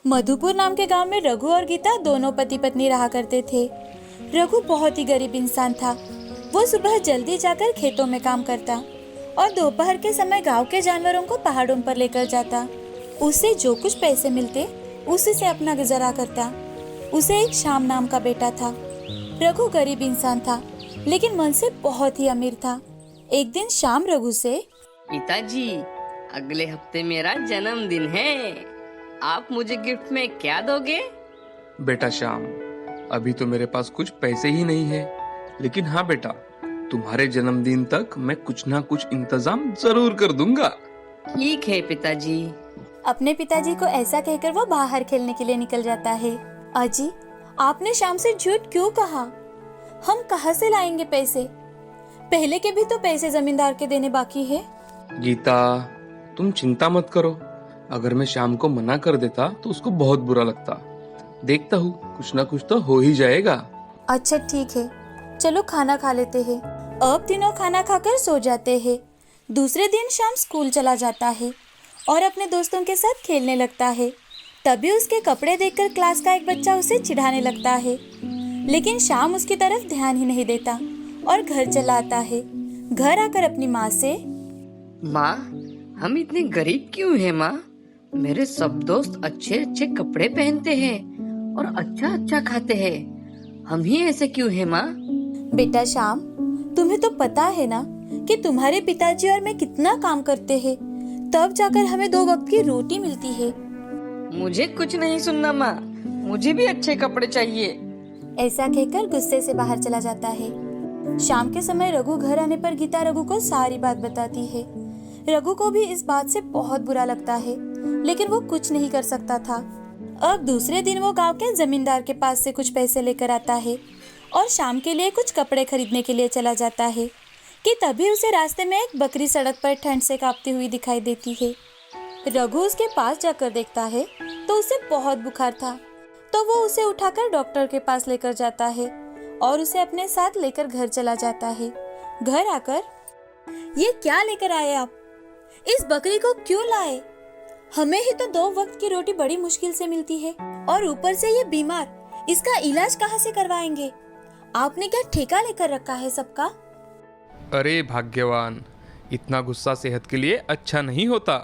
मधुपुर नाम के गांव में रघु और गीता दोनों पति पत्नी रहा करते थे। रघु बहुत ही गरीब इंसान था। वो सुबह जल्दी जाकर खेतों में काम करता और दोपहर के समय गांव के जानवरों को पहाड़ों पर लेकर जाता। उसे जो कुछ पैसे मिलते उसी से अपना गुजारा करता। उसे एक श्याम नाम का बेटा था। रघु गरीब इंसान था लेकिन मन से बहुत ही अमीर था। एक दिन श्याम रघु से, पिताजी, अगले हफ्ते मेरा जन्मदिन है, आप मुझे गिफ्ट में क्या दोगे? बेटा श्याम, अभी तो मेरे पास कुछ पैसे ही नहीं है, लेकिन हाँ बेटा, तुम्हारे जन्मदिन तक मैं कुछ ना कुछ इंतजाम जरूर कर दूंगा। ठीक है पिताजी। अपने पिताजी को ऐसा कहकर वो बाहर खेलने के लिए निकल जाता है। अजी, आपने श्याम से झूठ क्यों कहा? हम कहाँ से लाएंगे पैसे? पहले के भी तो पैसे जमींदार के देने बाकी है। गीता, तुम चिंता मत करो। अगर मैं श्याम को मना कर देता तो उसको बहुत बुरा लगता। देखता हूँ कुछ ना कुछ तो हो ही जाएगा। अच्छा ठीक है, चलो खाना खा लेते हैं। अब तीनों खाना खाकर सो जाते हैं। दूसरे दिन शाम स्कूल चला जाता है और अपने दोस्तों के साथ खेलने लगता है। तभी उसके कपड़े देखकर क्लास का एक बच्चा उसे चिढ़ाने लगता है, लेकिन शाम उसकी तरफ ध्यान ही नहीं देता और घर चला आता है। घर आकर अपनी माँ से, माँ, हम इतने गरीब क्यों हैं माँ? मेरे सब दोस्त अच्छे अच्छे कपड़े पहनते हैं और अच्छा अच्छा खाते हैं, हम ही ऐसे क्यों हैं माँ? बेटा श्याम, तुम्हें तो पता है ना कि तुम्हारे पिताजी और मैं कितना काम करते हैं, तब जाकर हमें 2 वक्त की रोटी मिलती है। मुझे कुछ नहीं सुनना माँ, मुझे भी अच्छे कपड़े चाहिए। ऐसा कहकर गुस्से से बाहर चला जाता है। शाम के समय रघु घर आने पर गीता रघु को सारी बात बताती है। रघु को भी इस बात से बहुत बुरा लगता है, लेकिन वो कुछ नहीं कर सकता था। अब दूसरे दिन वो गांव के जमींदार के पास से कुछ पैसे लेकर आता है और शाम के लिए कुछ कपड़े खरीदने के लिए चला जाता है कि तभी उसे रास्ते में एक बकरी सड़क पर ठंड से कांपती हुई दिखाई देती है। रघु उसके पास जाकर देखता है तो उसे बहुत बुखार था, तो वो उसे उठाकर डॉक्टर के पास लेकर जाता है और उसे अपने साथ लेकर घर चला जाता है। घर आकर, ये क्या लेकर आए आप? इस बकरी को क्यों लाए? हमें ही तो 2 वक्त की रोटी बड़ी मुश्किल से मिलती है और ऊपर से ये बीमार, इसका इलाज कहाँ से करवाएंगे? आपने क्या ठेका लेकर रखा है सबका? अरे भाग्यवान, इतना गुस्सा सेहत के लिए अच्छा नहीं होता।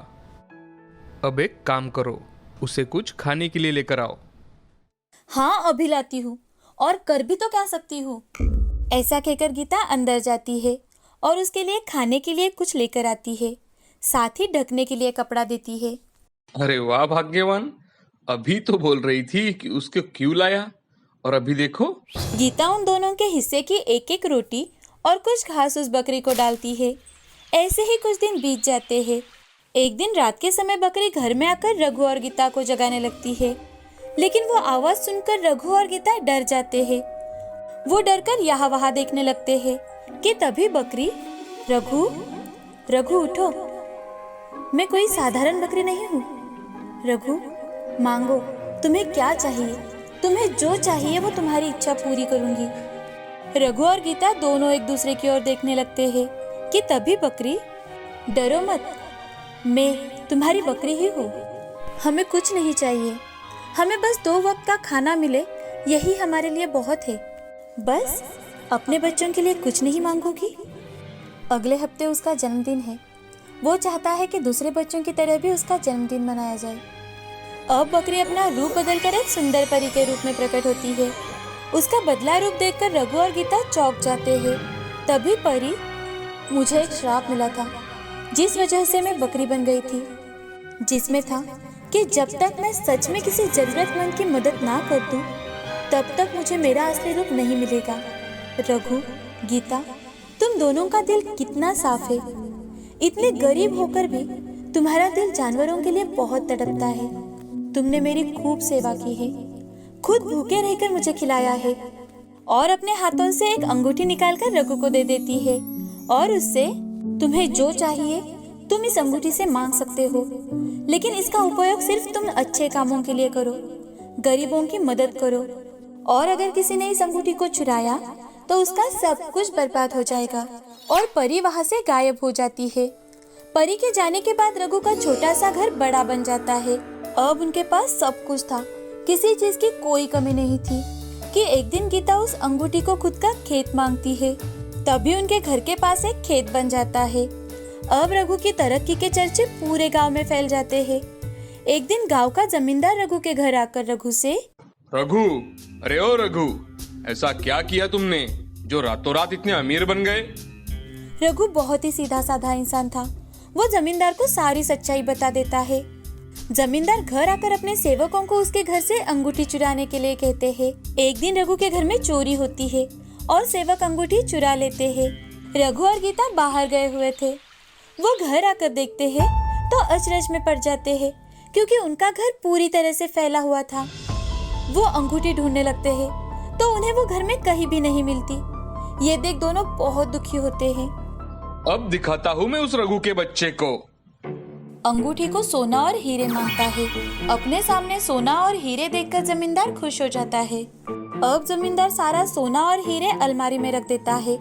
अब एक काम करो, उसे कुछ खाने के लिए लेकर आओ। हाँ, अभी लाती हूँ, और कर भी तो क्या सकती हूँ। ऐसा कहकर गीता अंदर जाती है और उसके लिए खाने के लिए कुछ लेकर आती है, साथ ही ढकने के लिए कपड़ा देती है। अरे वाह भाग्यवान, अभी तो बोल रही थी कि उसको क्यों लाया, और अभी देखो। गीता उन दोनों के हिस्से की एक एक रोटी और कुछ घास उस बकरी को डालती है। ऐसे ही कुछ दिन बीत जाते हैं। एक दिन रात के समय बकरी घर में आकर रघु और गीता को जगाने लगती है, लेकिन वो आवाज सुनकर रघु और गीता डर जाते हैं। वो डरकर यहाँ वहाँ देखने लगते हैं कि तभी बकरी, रघु, रघु उठो, मैं कोई साधारण बकरी नहीं हूँ। रघु, मांगो, तुम्हें क्या चाहिए? तुम्हें जो चाहिए वो तुम्हारी इच्छा पूरी करूंगी। रघु और गीता दोनों एक दूसरे की ओर देखने लगते हैं कि तभी बकरी, डरो मत, मैं तुम्हारी बकरी ही हूँ। हमें कुछ नहीं चाहिए, हमें बस 2 वक्त का खाना मिले, यही हमारे लिए बहुत है। बस अपने बच्चों के लिए कुछ नहीं मांगोगी? अगले हफ्ते उसका जन्मदिन है। वो चाहता है कि दूसरे बच्चों की तरह भी उसका जन्मदिन मनाया जाए। अब बकरी अपना रूप बदलकर एक सुंदर परी के रूप में प्रकट होती है। उसका बदला रूप देखकर रघु और गीता चौंक जाते हैं। तभी परी, मुझे एक श्राप मिला था जिस वजह से मैं बकरी बन गई थी, जिसमें था कि जब तक मैं सच में किसी जरूरतमंद की मदद ना कर दूं, तब तक मुझे मेरा असली रूप नहीं मिलेगा। रघु, गीता, तुम दोनों का दिल कितना साफ है। इतने गरीब होकर भी तुम्हारा दिल जानवरों के लिए बहुत तड़पता है। तुमने मेरी खूब सेवा की है, खुद भूखे रहकर मुझे खिलाया है, और अपने हाथों से एक अंगूठी निकालकर रघु को दे देती है और उससे, तुम्हें जो चाहिए तुम इस अंगूठी से मांग सकते हो, लेकिन इसका उपयोग सिर्फ तुम अच्छे कामों के लिए करो, गरीबों की मदद करो, और अगर किसी ने इस अंगूठी को चुराया तो उसका सब कुछ बर्बाद हो जाएगा। और परी वहां से गायब हो जाती है। परी के जाने के बाद रघु का छोटा सा घर बड़ा बन जाता है। अब उनके पास सब कुछ था, किसी चीज की कोई कमी नहीं थी कि एक दिन गीता उस अंगूठी को खुद का खेत मांगती है। तभी उनके घर के पास एक खेत बन जाता है। अब रघु की तरक्की के चर्चे पूरे गांव में फैल जाते हैं। एक दिन गांव का जमींदार रघु के घर आकर रघु से, रघु, अरे ओ रघु, ऐसा क्या किया तुमने जो रातों रात इतने अमीर बन गए? रघु बहुत ही सीधा साधा इंसान था। वो जमींदार को सारी सच्चाई बता देता है। जमींदार घर आकर अपने सेवकों को उसके घर से अंगूठी चुराने के लिए कहते हैं। एक दिन रघु के घर में चोरी होती है और सेवक अंगूठी चुरा लेते हैं। रघु और गीता बाहर गए हुए थे। वो घर आकर देखते हैं तो अचरज में पड़ जाते हैं, क्योंकि उनका घर पूरी तरह से फैला हुआ था। वो अंगूठी ढूंढने लगते हैं तो उन्हें वो घर में कहीं भी नहीं मिलती। ये देख दोनों बहुत दुखी होते हैं। अब दिखाता हूँ मैं उस रघु के बच्चे को। अंगूठी को सोना और हीरे मांगता है। अपने सामने सोना और हीरे देखकर जमींदार खुश हो जाता है। अब जमींदार सारा सोना और हीरे अलमारी में रख देता है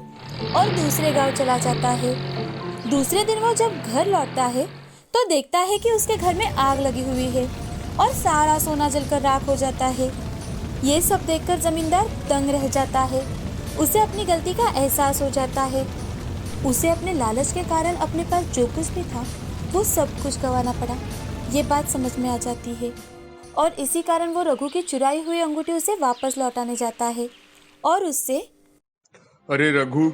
और दूसरे गांव चला जाता है। दूसरे दिन वो जब घर लौटता है तो देखता है कि उसके घर में आग लगी हुई है और सारा सोना जलकर राख हो जाता है। ये सब देखकर जमींदार दंग रह जाता है। उसे अपनी गलती का एहसास हो जाता है। उसे अपने लालच के कारण अपने पास जो कुछ भी था वो सब कुछ गंवाना पड़ा। ये बात समझ में आ जाती है और इसी कारण वो रघु की चुराई हुई अंगूठी उसे वापस लौटाने जाता है और उससे, अरे रघु,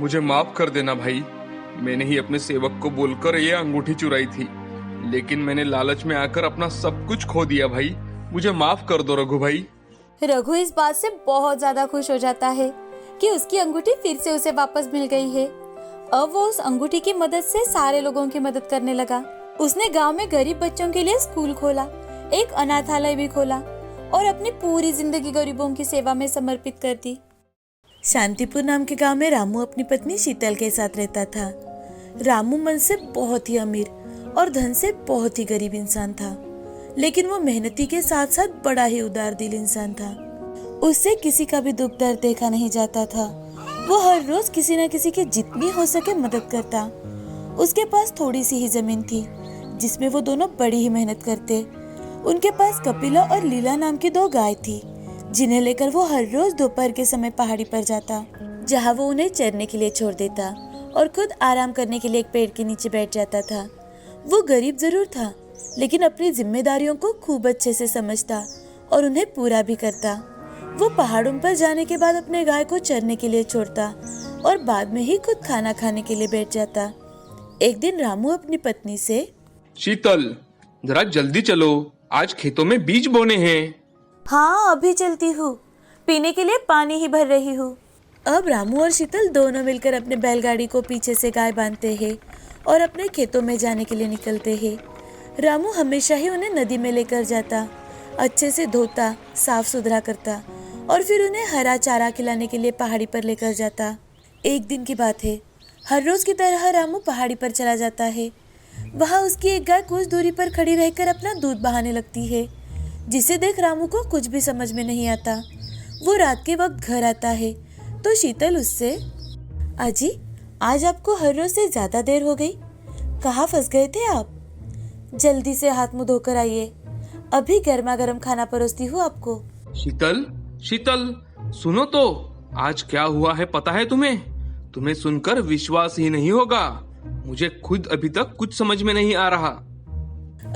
मुझे माफ कर देना भाई। मैंने ही अपने सेवक को बोलकर ये अंगूठी चुराई थी, लेकिन मैंने लालच में आकर अपना सब कुछ खो दिया भाई। मुझे माफ कर दो रघु भाई। रघु इस बात से बहुत ज्यादा खुश हो जाता है कि उसकी अंगूठी फिर से उसे वापस मिल गई है। अब वो उस अंगूठी की मदद से सारे लोगों की मदद करने लगा। उसने गांव में गरीब बच्चों के लिए स्कूल खोला, एक अनाथालय भी खोला और अपनी पूरी जिंदगी गरीबों की सेवा में समर्पित कर दी। शांतिपुर नाम के गांव में रामू अपनी पत्नी शीतल के साथ रहता था। रामू मन से बहुत ही अमीर और धन से बहुत ही गरीब इंसान था, लेकिन वो मेहनती के साथ साथ बड़ा ही उदार दिल इंसान था। उससे किसी का भी दुख दर्द देखा नहीं जाता था। वो हर रोज किसी न किसी की जितनी हो सके मदद करता। उसके पास थोड़ी सी ही जमीन थी जिसमें वो दोनों बड़ी ही मेहनत करते। उनके पास कपिला और लीला नाम की 2 गाय थी, जिन्हें लेकर वो हर रोज दोपहर के समय पहाड़ी पर जाता, जहाँ वो उन्हें चरने के लिए छोड़ देता और खुद आराम करने के लिए एक पेड़ के नीचे बैठ जाता था। वो गरीब जरूर था, लेकिन अपनी जिम्मेदारियों को खूब अच्छे से समझता और उन्हें पूरा भी करता। वो पहाड़ों पर जाने के बाद अपने गाय को चरने के लिए छोड़ता और बाद में ही खुद खाना खाने के लिए बैठ जाता। एक दिन रामू अपनी पत्नी से, शीतल, जरा जल्दी चलो, आज खेतों में बीज बोने हैं। हाँ, अभी चलती हूँ, पीने के लिए पानी ही भर रही हूँ। अब रामू और शीतल दोनों मिलकर अपने बैलगाड़ी को पीछे से गाय बांधते हैं और अपने खेतों में जाने के लिए निकलते हैं। रामू हमेशा ही उन्हें नदी में लेकर जाता, अच्छे से धोता, साफ सुथरा करता और फिर उन्हें हरा चारा खिलाने के लिए पहाड़ी पर लेकर जाता। एक दिन की बात है, हर रोज की तरह रामू पहाड़ी पर चला जाता है। वहाँ उसकी एक गाय कुछ दूरी पर खड़ी रहकर अपना दूध बहाने लगती है, जिसे देख रामू को कुछ भी समझ में नहीं आता। वो रात के वक्त घर आता है तो शीतल उससे, अजी, आज आपको हर रोज से ज्यादा देर हो गई, कहाँ फंस गए थे आप? जल्दी से हाथ मुंह धोकर आइए, अभी गर्मा गर्म खाना परोसती हूँ आपको। शीतल, शीतल, सुनो तो, आज क्या हुआ है पता है तुम्हें? तुम्हें सुनकर विश्वास ही नहीं होगा। मुझे खुद अभी तक कुछ समझ में नहीं आ रहा।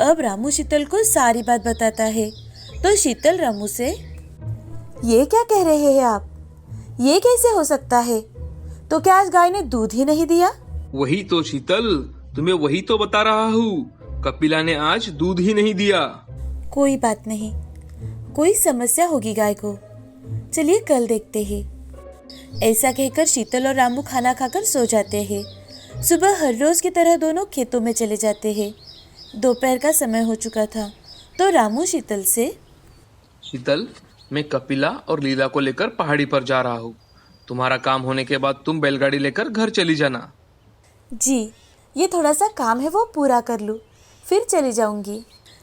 अब रामू शीतल को सारी बात बताता है तो शीतल रामू से, ये क्या कह रहे हैं आप? ये कैसे हो सकता है? तो क्या आज गाय ने दूध ही नहीं दिया? वही तो शीतल, तुम्हें वही तो बता रहा हूँ, कपिला ने आज दूध ही नहीं दिया। कोई बात नहीं, कोई समस्या होगी गाय को, चलिए कल देखते हैं। ऐसा कहकर शीतल और रामू खाना खाकर सो जाते हैं। सुबह हर रोज की तरह दोनों खेतों में चले जाते हैं। दोपहर का समय हो चुका था तो रामू शीतल से, शीतल, मैं कपिला और लीला को लेकर पहाड़ी पर जा रहा हूँ। तुम्हारा काम होने के बाद तुम बैलगाड़ी लेकर घर चली जाना। जी, ये थोड़ा सा काम है वो पूरा कर लूँ, फिर चली जाऊंगी।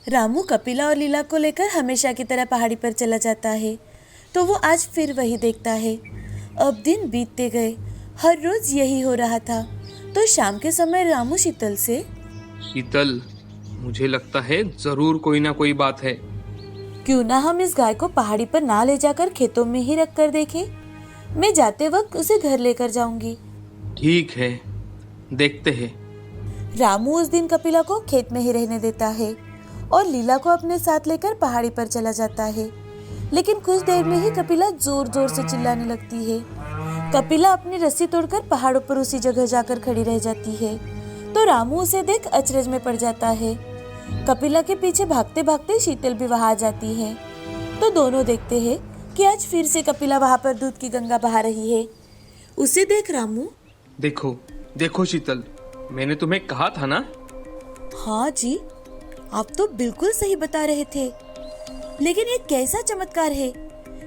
रामू कपिला और लीला को लेकर हमेशा की तरह पहाड़ी पर चला जाता है तो वो आज फिर वही देखता है। अब दिन बीतते गए, हर रोज यही हो रहा था। तो शाम के समय रामू शीतल से, शीतल, मुझे लगता है जरूर कोई ना कोई बात है। क्यों ना हम इस गाय को पहाड़ी पर ना ले जाकर खेतों में ही रख कर देखें? मैं जाते वक्त उसे घर लेकर जाऊंगी। ठीक है, देखते हैं। रामू उस दिन कपिला को खेत में ही रहने देता है और लीला को अपने साथ लेकर पहाड़ी पर चला जाता है। लेकिन कुछ देर में ही कपिला जोर जोर से चिल्लाने लगती है। कपिला अपनी रस्सी तोड़कर पहाड़ों पर उसी जगह जाकर खड़ी रह जाती है, तो रामू उसे देख अचरज में पड़ जाता है। कपिला के पीछे भागते भागते शीतल भी वहां आ जाती है, तो दोनों देखते हैं कि आज फिर से कपिला वहां पर दूध की गंगा बहा रही है। उसे देख रामू, देखो देखो शीतल, मैंने तुम्हें कहा था ना। हाँ जी, आप तो बिल्कुल सही बता रहे थे। लेकिन ये कैसा चमत्कार है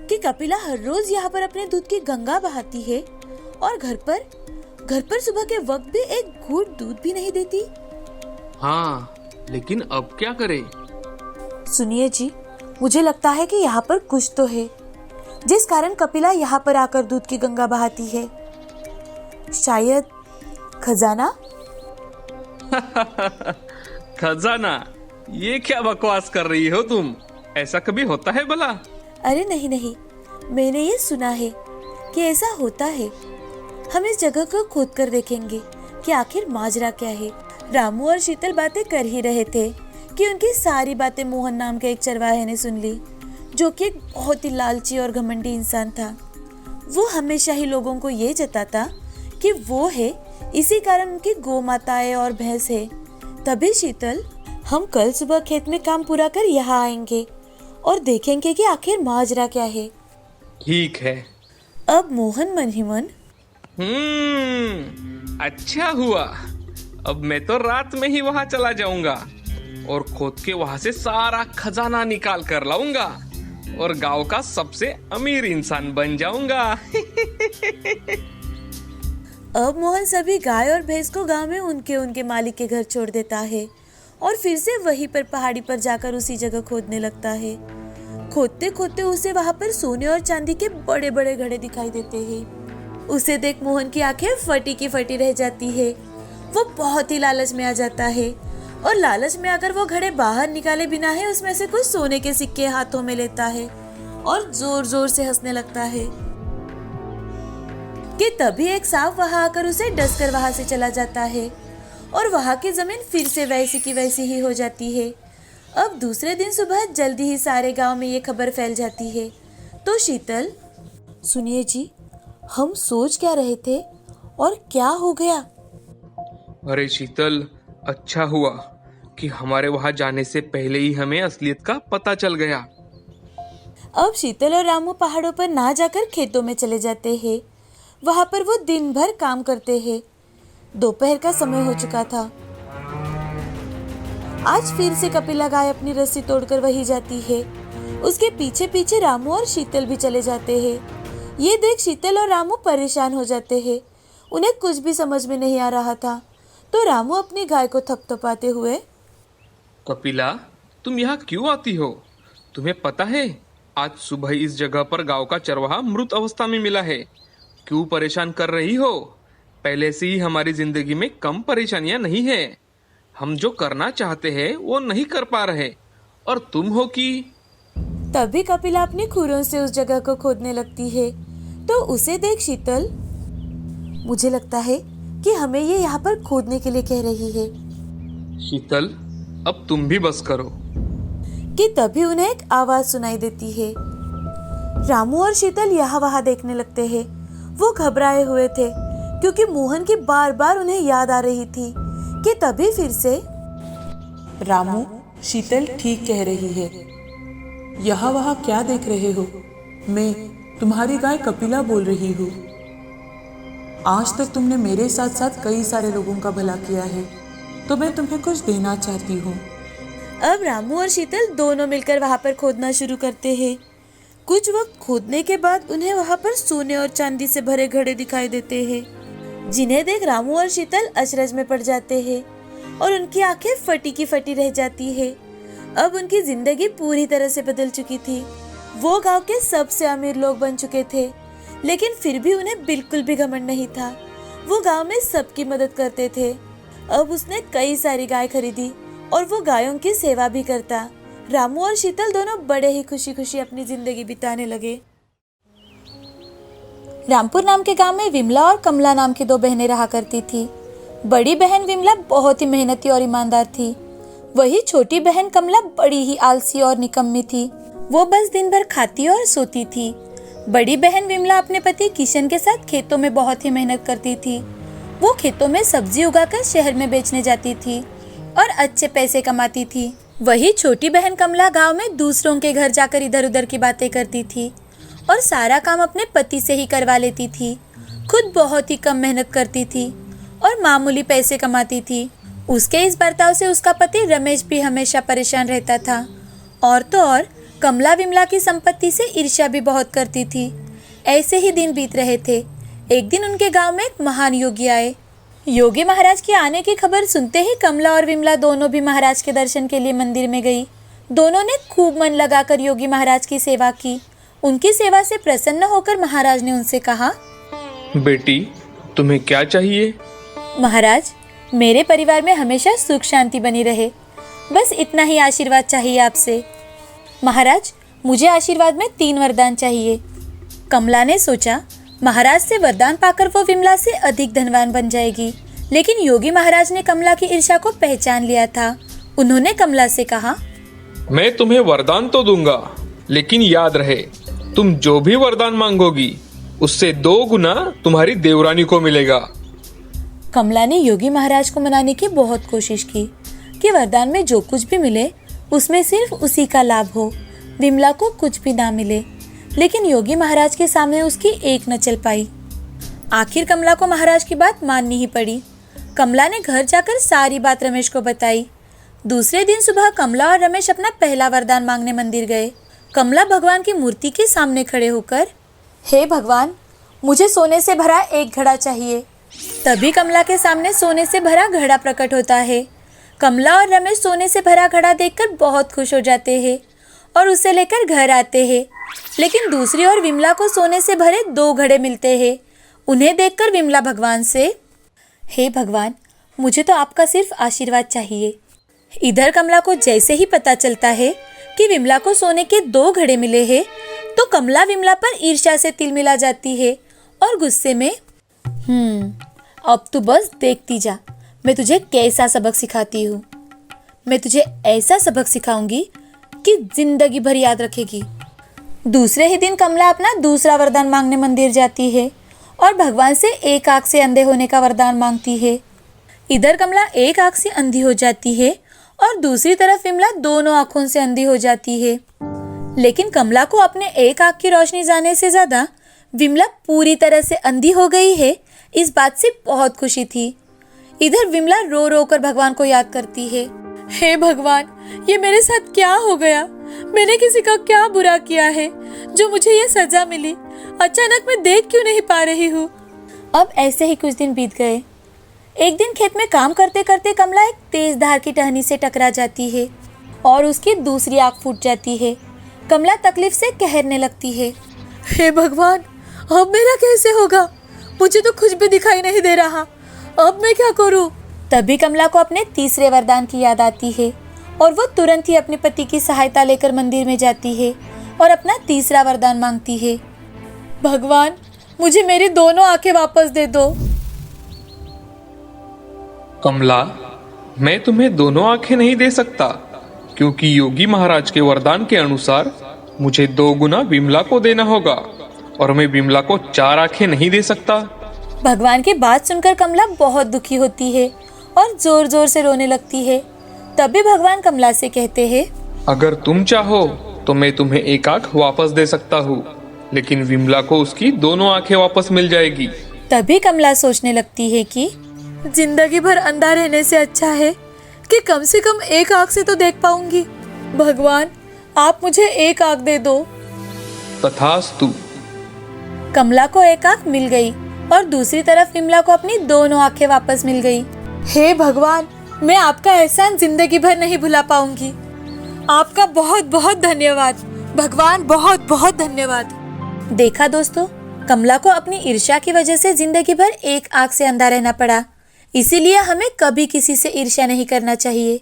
कि कपिला हर रोज यहाँ पर अपने दूध की गंगा बहाती है और घर पर सुबह के वक्त भी एक घूंट दूध भी नहीं देती। हाँ, लेकिन अब क्या करें? सुनिए जी, मुझे लगता है कि यहाँ पर कुछ तो है जिस कारण कपिला यहाँ पर आकर दूध की गंगा बहाती है। शायद खजाना। खजाना? ये क्या बकवास कर रही हो तुम? ऐसा कभी होता है भला? अरे नहीं नहीं, मैंने ये सुना है कि ऐसा होता है। हम इस जगह को खोद कर देखेंगे कि आखिर माजरा क्या है। रामू और शीतल बातें कर ही रहे थे कि उनकी सारी बातें मोहन नाम के एक चरवाहे ने सुन ली, जो कि एक बहुत ही लालची और घमंडी इंसान था। वो हमेशा ही लोगों को ये जताता कि वो है, इसी कारण उनकी गौ माताएं और भैंस है। तभी शीतल, हम कल सुबह खेत में काम पूरा कर यहाँ आएंगे और देखेंगे कि आखिर माजरा क्या है। ठीक है। अब मोहन मन ही मन, अच्छा हुआ। अब मैं तो रात में ही वहां चला जाऊंगा और खोद के वहां से सारा खजाना निकाल कर लाऊंगा और गांव का सबसे अमीर इंसान बन जाऊंगा। अब मोहन सभी गाय और भैंस को गांव में उनके मालिक के घर छोड़ देता है और फिर से वहीं पर पहाड़ी पर जाकर उसी जगह खोदने लगता है। खोदते खोदते उसे वहां पर सोने और चांदी के बड़े बड़े घड़े दिखाई देते हैं। उसे देख मोहन की आंखें फटी की फटी रह जाती है। वो बहुत ही लालच में आ जाता है और लालच में आकर वो घड़े बाहर निकाले बिना है उसमें से कुछ सोने के सिक्के हाथों में लेता है और जोर जोर से हंसने लगता है कि तभी एक सांप वहां आकर उसे डस कर वहां से चला जाता है और वहां की जमीन फिर से वैसी की वैसी ही हो जाती है। अब दूसरे दिन सुबह जल्दी ही सारे गांव में ये खबर फैल जाती है। तो शीतल, सुनिए जी, हम सोच क्या रहे थे और क्या हो गया? अरे शीतल, अच्छा हुआ कि हमारे वहां जाने से पहले ही हमें असलियत का पता चल गया। अब शीतल और रामू पहाड़ों पर ना जाकर खेतों में चले जाते हैं। वहां पर वो दिन भर काम करते हैं। दोपहर का समय हो चुका था। आज फिर से कपिला गाय अपनी रस्सी तोड़कर वही जाती है। उसके पीछे पीछे रामू और शीतल भी चले जाते हैं। ये देख शीतल और रामू परेशान हो जाते हैं। उन्हें कुछ भी समझ में नहीं आ रहा था, तो रामू अपनी गाय को थपथपाते हुए, कपिला, तुम यहाँ क्यों आती हो? तुम्हें पता है आज सुबह इस जगह पर गांव का चरवाहा मृत अवस्था में मिला है। क्यों परेशान कर रही हो? पहले से ही हमारी जिंदगी में कम परेशानियां नहीं है। हम जो करना चाहते हैं वो नहीं कर पा रहे और तुम हो कि। तभी कपिला अपनी खुरों से उस जगह को खोदने लगती है। तो उसे देख शीतल, मुझे लगता है कि हमें ये यहाँ पर खोदने के लिए कह रही है। शीतल, अब तुम भी बस करो। कि तभी उन्हें एक आवाज सुनाई देती है। रामू और शीतल यहाँ वहाँ देखने लगते हैं। वो घबराए हुए थे क्योंकि मोहन की बार बार उन्हें याद आ रही थी। कि तभी फिर से, रामू, शीतल ठीक कह रही है। यहाँ वहाँ क्या देख रहे हो? मैं तुम्हारी गाय कपिला बोल रही हूँ। आज तक तुमने मेरे साथ साथ कई सारे लोगों का भला किया है, तो मैं तुम्हें कुछ देना चाहती हूँ। अब रामू और शीतल दोनों मिलकर वहाँ पर खोदना शुरू करते हैं। कुछ वक्त खोदने के बाद उन्हें वहाँ पर सोने और चांदी से भरे घड़े दिखाई देते हैं, जिन्हें देख रामू और शीतल अचरज में पड़ जाते हैं और उनकी आंखें फटी की फटी रह जाती है। अब उनकी जिंदगी पूरी तरह से बदल चुकी थी। वो गांव के सबसे अमीर लोग बन चुके थे, लेकिन फिर भी उन्हें बिल्कुल भी घमंड नहीं था। वो गांव में सबकी मदद करते थे। अब उसने कई सारी गाय खरीदी और वो गायों की सेवा भी करता। रामू और शीतल दोनों बड़े ही खुशी खुशी अपनी जिंदगी बिताने लगे। रामपुर नाम के गांव में विमला और कमला नाम की दो बहनें रहा करती थी। बड़ी बहन विमला बहुत ही मेहनती और ईमानदार थी। वही छोटी बहन कमला बड़ी ही आलसी और निकम्मी थी। वो बस दिन भर खाती और सोती थी। बड़ी बहन विमला अपने पति किशन के साथ खेतों में बहुत ही मेहनत करती थी। वो खेतों में सब्जी उगाकर शहर में बेचने जाती थी और अच्छे पैसे कमाती थी। वही छोटी बहन कमला गांव में दूसरों के घर जाकर इधर उधर की बातें करती थी और सारा काम अपने पति से ही करवा लेती थी। खुद बहुत ही कम मेहनत करती थी और मामूली पैसे कमाती थी। उसके इस बर्ताव से उसका पति रमेश भी हमेशा परेशान रहता था। और तो और कमला विमला की संपत्ति से ईर्ष्या भी बहुत करती थी। ऐसे ही दिन बीत रहे थे। एक दिन उनके गांव में एक महान योगी आए। योगी महाराज के आने की खबर सुनते ही कमला और विमला दोनों भी महाराज के दर्शन के लिए मंदिर में गई। दोनों ने खूब मन लगाकर योगी महाराज की सेवा की। उनकी सेवा से प्रसन्न होकर महाराज ने उनसे कहा, बेटी, तुम्हें क्या चाहिए? महाराज, मेरे परिवार में हमेशा सुख शांति बनी रहे, बस इतना ही आशीर्वाद चाहिए आपसे। महाराज, मुझे आशीर्वाद में 3 वरदान चाहिए। कमला ने सोचा महाराज से वरदान पाकर वो विमला से अधिक धनवान बन जाएगी, लेकिन योगी महाराज ने कमला की ईर्ष्या को पहचान लिया था। उन्होंने कमला से कहा, मैं तुम्हें वरदान तो दूंगा, लेकिन याद रहे, तुम जो भी वरदान मांगोगी उससे 2 गुना तुम्हारी देवरानी को मिलेगा। कमला ने योगी महाराज को मनाने की बहुत कोशिश की कि वरदान में जो कुछ भी मिले उसमें सिर्फ उसी का लाभ हो, विमला को कुछ भी ना मिले। लेकिन योगी महाराज के सामने उसकी एक न चल पाई। आखिर कमला को महाराज की बात माननी ही पड़ी। कमला ने घर जाकर सारी बात रमेश को बताई। दूसरे दिन सुबह कमला और रमेश अपना पहला वरदान मांगने मंदिर गए। कमला भगवान की मूर्ति के सामने खड़े होकर, हे भगवान, मुझे सोने से भरा एक घड़ा चाहिए। तभी कमला के सामने सोने से भरा घड़ा प्रकट होता है। कमला और रमेश सोने से भरा घड़ा देखकर बहुत खुश हो जाते हैं और उसे लेकर घर आते हैं। लेकिन दूसरी ओर विमला को सोने से भरे 2 घड़े मिलते हैं। उन्हें देखकर विमला भगवान से, हे भगवान, मुझे तो आपका सिर्फ आशीर्वाद चाहिए। इधर कमला को जैसे ही पता चलता है कि विमला को सोने के 2 घड़े मिले हैं, तो कमला विमला पर ईर्ष्या से तिलमिला जाती है और गुस्से में, अब तू बस देखती जा, मैं तुझे कैसा सबक सिखाती हूँ। मैं तुझे ऐसा सबक सिखाऊंगी कि जिंदगी भर याद रखेगी। दूसरे ही दिन कमला अपना दूसरा वरदान मांगने मंदिर जाती है और भगवान से एक आंख से अंधे होने का वरदान मांगती है। इधर कमला एक आंख से अंधी हो जाती है और दूसरी तरफ विमला दोनों आंखों से अंधी हो जाती है। लेकिन कमला को अपने एक आंख की रोशनी जाने से ज्यादा विमला पूरी तरह से अंधी हो गई है, इस बात से बहुत खुशी थी। इधर विमला रो रो कर भगवान को याद करती है, हे भगवान, ये मेरे साथ क्या हो गया? मैंने किसी का क्या बुरा किया है जो मुझे ये सजा मिली? अचानक मैं देख क्यों नहीं पा रही हूँ? अब ऐसे ही कुछ दिन बीत गए। एक दिन खेत में काम करते करते कमला एक तेज धार की टहनी से टकरा जाती है और उसकी दूसरी आंख फूट जाती है। कमला तकलीफ से कहरने लगती है, हे भगवान, अब मेरा कैसे होगा? मुझे तो कुछ भी दिखाई नहीं दे रहा, अब मैं क्या करूं? तभी कमला को अपने तीसरे वरदान की याद आती है और वो तुरंत ही अपने पति की सहायता लेकर मंदिर में जाती है और अपना तीसरा वरदान मांगती है, भगवान, मुझे मेरी दोनों आंखें वापस दे दो। कमला, मैं तुम्हें दोनों आंखें नहीं दे सकता, क्योंकि योगी महाराज के वरदान के अनुसार मुझे 2 गुना विमला को देना होगा और मैं विमला को 4 आंखें नहीं दे सकता। भगवान की बात सुनकर कमला बहुत दुखी होती है और जोर जोर से रोने लगती है। तभी भगवान कमला से कहते हैं, अगर तुम चाहो तो मैं तुम्हें एक आंख वापस दे सकता हूँ, लेकिन विमला को उसकी दोनों आंखें वापस मिल जाएगी। तभी कमला सोचने लगती है कि जिंदगी भर अंधा रहने से अच्छा है कि कम से कम एक आंख से तो देख पाऊंगी। भगवान, आप मुझे एक आंख दे दो। तथास्तु। कमला को एक आंख मिल गई और दूसरी तरफ विमला को अपनी दोनों आंखें वापस मिल गई। हे भगवान, मैं आपका एहसान जिंदगी भर नहीं भुला पाऊंगी। आपका बहुत बहुत धन्यवाद भगवान, बहुत बहुत धन्यवाद। देखा दोस्तों, कमला को अपनी ईर्ष्या की वजह से जिंदगी भर एक आंख से अंधा रहना पड़ा। इसीलिए हमें कभी किसी से ईर्ष्या नहीं करना चाहिए।